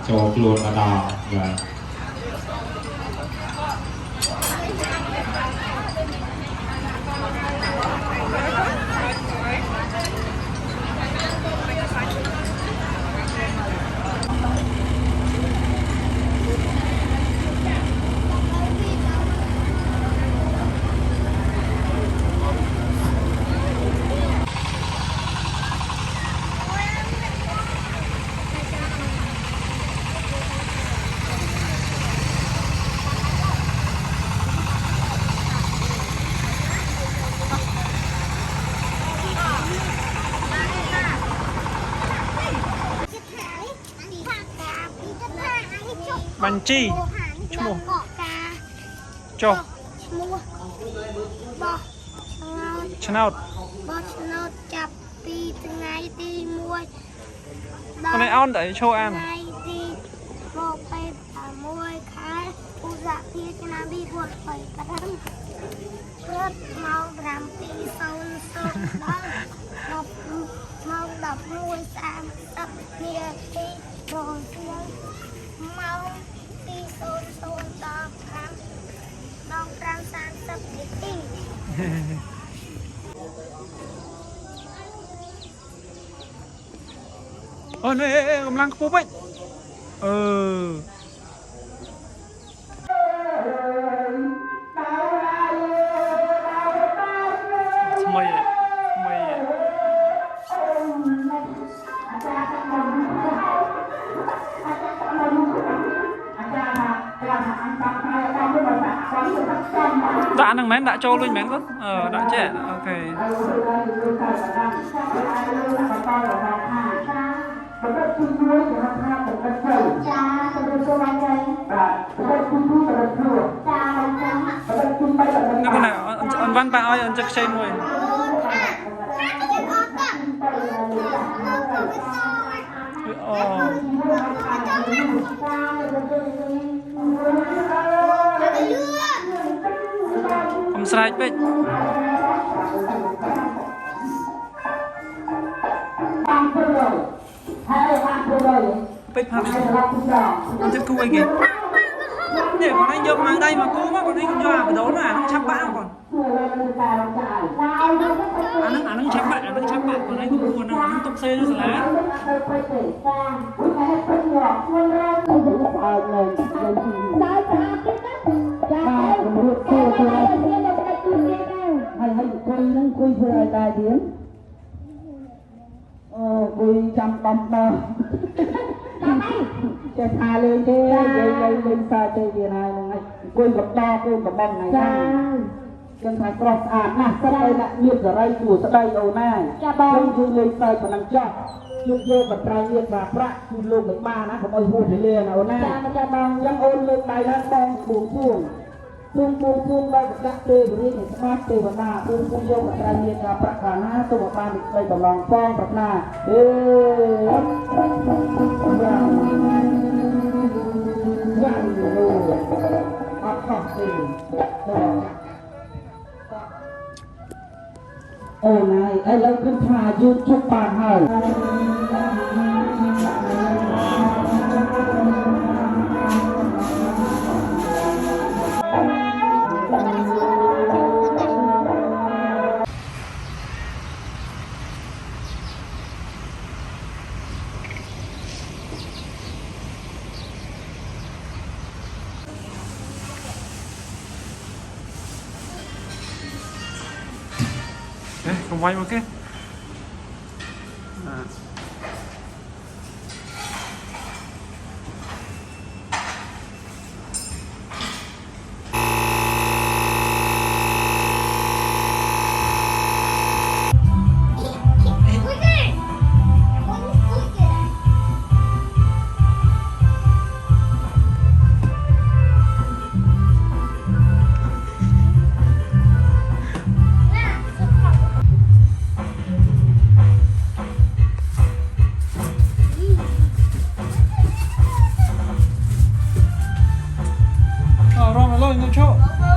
ចូលខ្លួនមកដល់បាទបញ្ជីឈ្មោះចុះឈ្មោះបោះឆ្នោតចាប់ពីថ្ងៃទី1ដល់ថ្ងៃអនតែឈោអានថ្ងៃទី26ខែឧសភាឆ្នាំ2025ព្រឹកម៉ោង7:00ដល់ម៉ោង11:30នាទីរហូតម៉ោង2:00ដល់5:30នាទីអូនេះកម្លាំងខ្ពស់ពេកថ្មីដាក់ហ្នឹងមែនដាក់ចូលវិញមែនគាត់ដាក់ចេះអូខេបាទជំនួយសម្រាប់ថាបង្កើតចាជំនួយចូលឡើងចាបាទបង្កើតជំនួយសម្រាប់ខ្លួនចាបង្កើតជំនួយសម្រាប់ណាអនវ៉ាន់ប៉ាឲ្យអនចិត្តខ្ចីមួយខ្ញុំស្រែកពេកពេកផាប់អត់ទៅគូអីគេនេះបងឯងយកម៉ៅដៃមកគូមកបងឯងយកអាបដូនអាហ្នឹងឆាប់បាក់បងអាហ្នឹងឆាប់បាក់បងឯងទៅគូហ្នឹងទុកសេនៅសាលាคุยเพื่ออะไรเดียนคุยจำปั๊มบ้างจะพาเลยเจ้เลยซาเจ้าเดียนายไงคุยกับตาคุยกับบ้องไงยังถ่ายกรอบอ่านนะสไลด์ละเงียบอะไรอยู่สไลด์เอาหน้าต้องคุยเลยใส่พนังจับลูกโยกับไตรเงียบแบบพระคุณลูกเหมือนมานะผมเอาพูดเรื่อยๆเอาหน้ายังโอนเลยไปแล้วต้องปูพ่วงPung baik dah beri smart benar pung yo berani ke prakana tu bapak ni belong pong pernah apa sih oh nai ai lau kun tha yut chuk pan hai Không quay một cái